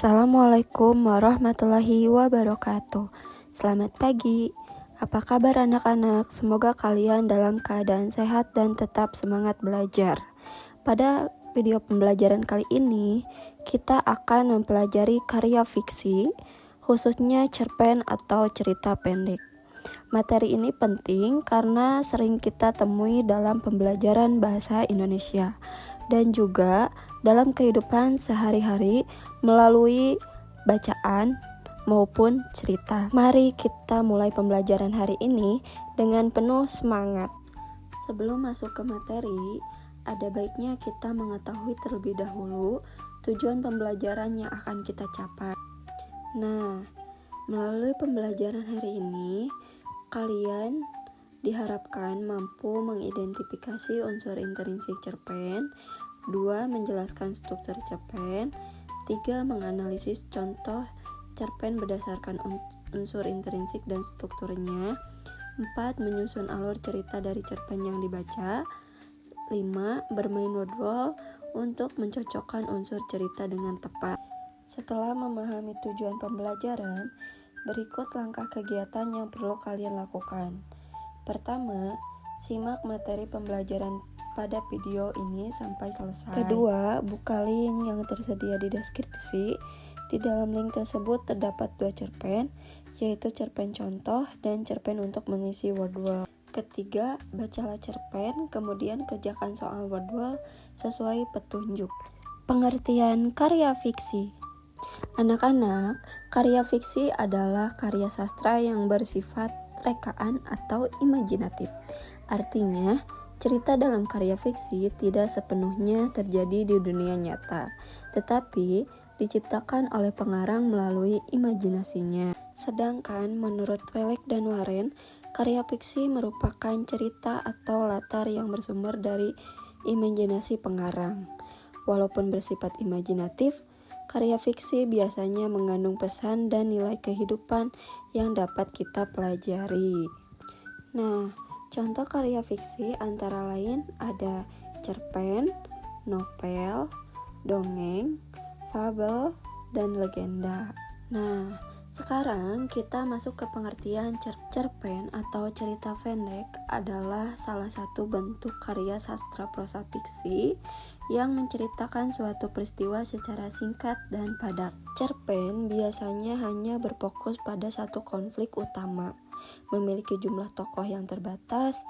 Assalamualaikum warahmatullahi wabarakatuh. Selamat pagi. Apa kabar anak-anak? Semoga kalian dalam keadaan sehat dan tetap semangat belajar. Pada video pembelajaran kali ini, kita akan mempelajari karya fiksi, khususnya cerpen atau cerita pendek. Materi ini penting karena sering kita temui dalam pembelajaran bahasa Indonesia dan juga dalam kehidupan sehari-hari melalui bacaan maupun cerita. Mari kita mulai pembelajaran hari ini dengan penuh semangat. Sebelum masuk ke materi, ada baiknya kita mengetahui terlebih dahulu tujuan pembelajaran yang akan kita capai. Nah, melalui pembelajaran hari ini, kalian diharapkan mampu mengidentifikasi unsur intrinsik cerpen, 2. Menjelaskan struktur cerpen, 3. Menganalisis contoh cerpen berdasarkan unsur intrinsik dan strukturnya, 4. Menyusun alur cerita dari cerpen yang dibaca, 5. Bermain wordwall untuk mencocokkan unsur cerita dengan tepat. Setelah memahami tujuan pembelajaran, berikut langkah kegiatan yang perlu kalian lakukan. Pertama, simak materi pembelajaran pada video ini sampai selesai. Kedua, buka link yang tersedia di deskripsi. Di dalam link tersebut terdapat 2 cerpen, yaitu cerpen contoh dan cerpen untuk mengisi wordwall. Ketiga, bacalah cerpen, kemudian kerjakan soal wordwall sesuai petunjuk. Pengertian karya fiksi. Anak-anak, karya fiksi adalah karya sastra yang bersifat rekaan atau imajinatif. Artinya, cerita dalam karya fiksi tidak sepenuhnya terjadi di dunia nyata, tetapi diciptakan oleh pengarang melalui imajinasinya. Sedangkan menurut Welek dan Waren, karya fiksi merupakan cerita atau latar yang bersumber dari imajinasi pengarang. Walaupun bersifat imajinatif, karya fiksi biasanya mengandung pesan dan nilai kehidupan yang dapat kita pelajari. Nah, contoh karya fiksi antara lain ada cerpen, novel, dongeng, fabel, dan legenda. Nah, sekarang kita masuk ke pengertian cerpen atau cerita pendek adalah salah satu bentuk karya sastra prosa fiksi yang menceritakan suatu peristiwa secara singkat dan padat. Cerpen biasanya hanya berfokus pada satu konflik utama, memiliki jumlah tokoh yang terbatas,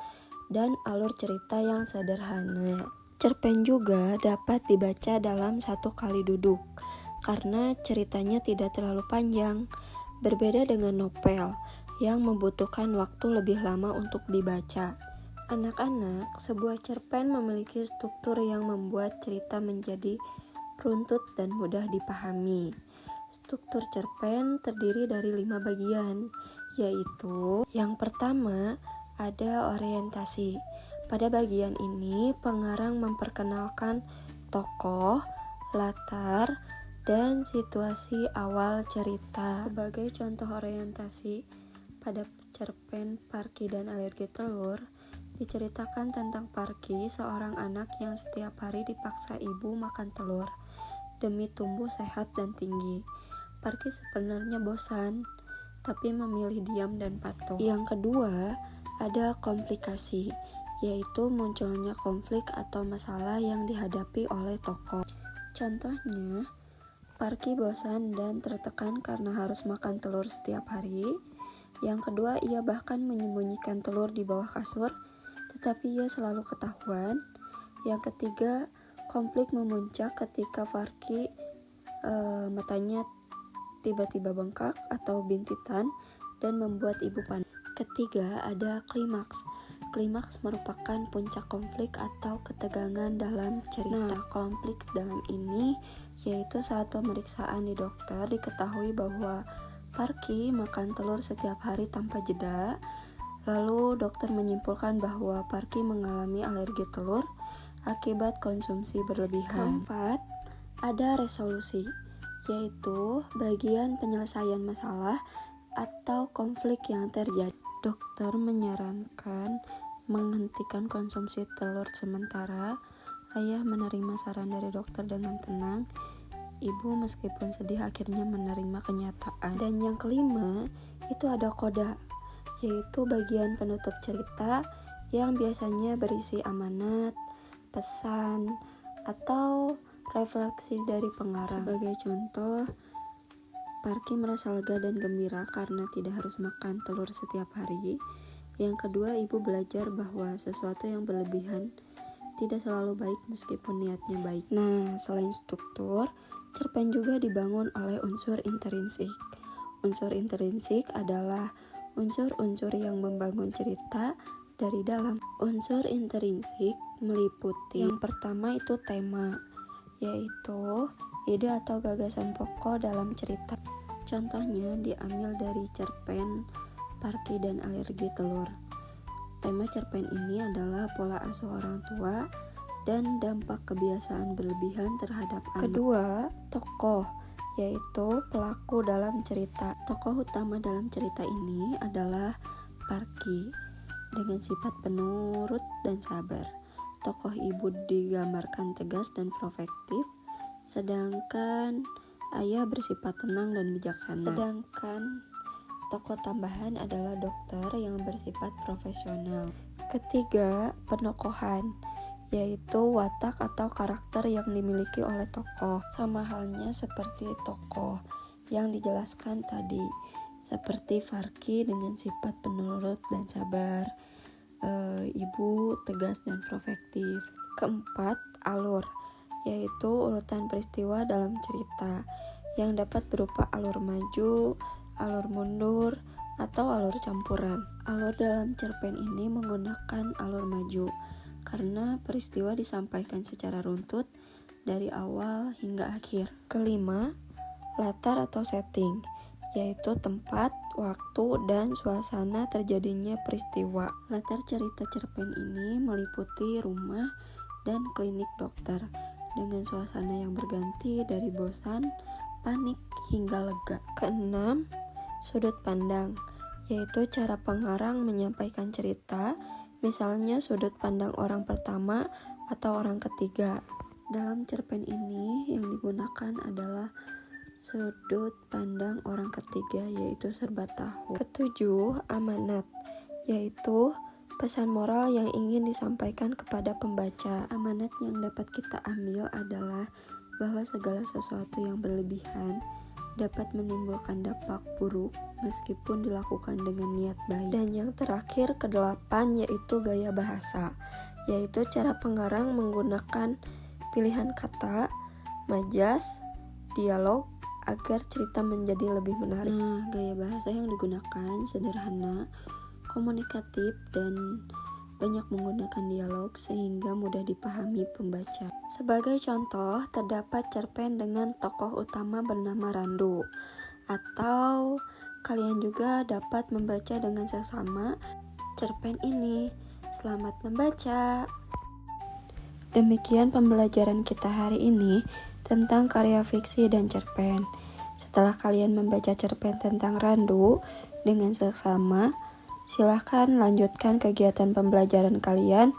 dan alur cerita yang sederhana. Cerpen juga dapat dibaca dalam satu kali duduk, karena ceritanya tidak terlalu panjang, berbeda dengan novel yang membutuhkan waktu lebih lama untuk dibaca. Anak-anak, sebuah cerpen memiliki struktur yang membuat cerita menjadi runtut dan mudah dipahami. Struktur cerpen terdiri dari 5 bagian, yaitu yang pertama ada orientasi. Pada bagian ini, pengarang memperkenalkan tokoh, latar, dan situasi awal cerita. Sebagai contoh orientasi, pada cerpen Parky dan Alergi Telur, diceritakan tentang Parky, seorang anak yang setiap hari dipaksa ibu makan telur demi tumbuh sehat dan tinggi. Parky sebenarnya bosan, tapi memilih diam dan patuh. Yang kedua, ada komplikasi, yaitu munculnya konflik atau masalah yang dihadapi oleh tokoh. Contohnya, Parky bosan dan tertekan karena harus makan telur setiap hari. Yang kedua, ia bahkan menyembunyikan telur di bawah kasur, tetapi ia selalu ketahuan. Yang ketiga, konflik memuncak ketika Parky matanya tiba-tiba bengkak atau bintitan dan membuat ibu panik. Ketiga, ada klimaks. Klimaks merupakan puncak konflik atau ketegangan dalam cerita. Nah, konflik dalam ini yaitu saat pemeriksaan di dokter diketahui bahwa Parky makan telur setiap hari tanpa jeda. Lalu dokter menyimpulkan bahwa Parky mengalami alergi telur akibat konsumsi berlebihan. Keempat, ada resolusi, yaitu bagian penyelesaian masalah atau konflik yang terjadi. Dokter menyarankan menghentikan konsumsi telur sementara. Ayah menerima saran dari dokter dengan tenang. Ibu meskipun sedih akhirnya menerima kenyataan. Dan yang kelima, itu ada koda, yaitu bagian penutup cerita yang biasanya berisi amanat, pesan, atau refleksi dari pengarang. Sebagai contoh, Parky merasa lega dan gembira karena tidak harus makan telur setiap hari. Yang kedua, ibu belajar bahwa sesuatu yang berlebihan tidak selalu baik meskipun niatnya baik. Nah, selain struktur, cerpen juga dibangun oleh unsur intrinsik. Unsur intrinsik adalah unsur-unsur yang membangun cerita dari dalam. Unsur intrinsik meliputi yang pertama itu tema, yaitu ide atau gagasan pokok dalam cerita. Contohnya diambil dari cerpen Parky dan Alergi Telur. Tema cerpen ini adalah pola asuh orang tua dan dampak kebiasaan berlebihan terhadap anak. Kedua, tokoh, yaitu pelaku dalam cerita. Tokoh utama dalam cerita ini adalah Parky dengan sifat penurut dan sabar. Tokoh ibu digambarkan tegas dan proaktif, sedangkan ayah bersifat tenang dan bijaksana. Sedangkan tokoh tambahan adalah dokter yang bersifat profesional. Ketiga, penokohan, yaitu watak atau karakter yang dimiliki oleh tokoh. Sama halnya seperti tokoh yang dijelaskan tadi, seperti Parky dengan sifat penurut dan sabar, ibu tegas dan proaktif. Keempat, alur, yaitu urutan peristiwa dalam cerita yang dapat berupa alur maju, alur mundur, atau alur campuran. Alur dalam cerpen ini menggunakan alur maju karena peristiwa disampaikan secara runtut dari awal hingga akhir. Kelima, latar atau setting, yaitu tempat, waktu, dan suasana terjadinya peristiwa. Latar cerita cerpen ini meliputi rumah dan klinik dokter dengan suasana yang berganti dari bosan, panik, hingga lega. Keenam, sudut pandang, yaitu cara pengarang menyampaikan cerita, misalnya sudut pandang orang pertama atau orang ketiga. Dalam cerpen ini yang digunakan adalah sudut pandang orang ketiga, yaitu serba tahu. Ketujuh, amanat, yaitu pesan moral yang ingin disampaikan kepada pembaca. Amanat yang dapat kita ambil adalah bahwa segala sesuatu yang berlebihan dapat menimbulkan dampak buruk meskipun dilakukan dengan niat baik. Dan yang terakhir, kedelapan, yaitu gaya bahasa, yaitu cara pengarang menggunakan pilihan kata, majas, dialog agar cerita menjadi lebih menarik. Nah, gaya bahasa yang digunakan sederhana, komunikatif, dan banyak menggunakan dialog sehingga mudah dipahami pembaca. Sebagai contoh, terdapat cerpen dengan tokoh utama bernama Randu, atau kalian juga dapat membaca dengan seksama cerpen ini. Selamat membaca. Demikian pembelajaran kita hari ini tentang karya fiksi dan cerpen. Setelah kalian membaca cerpen tentang Randu dengan seksama, silahkan lanjutkan kegiatan pembelajaran kalian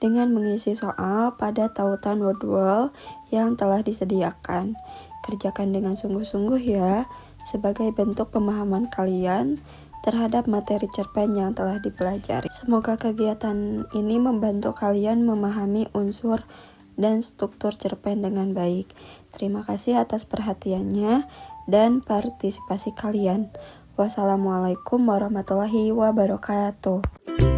dengan mengisi soal pada tautan Wordwall yang telah disediakan. Kerjakan dengan sungguh-sungguh ya, sebagai bentuk pemahaman kalian terhadap materi cerpen yang telah dipelajari. Semoga kegiatan ini membantu kalian memahami unsur dan struktur cerpen dengan baik. Terima kasih atas perhatiannya dan partisipasi kalian. Wassalamualaikum warahmatullahi wabarakatuh.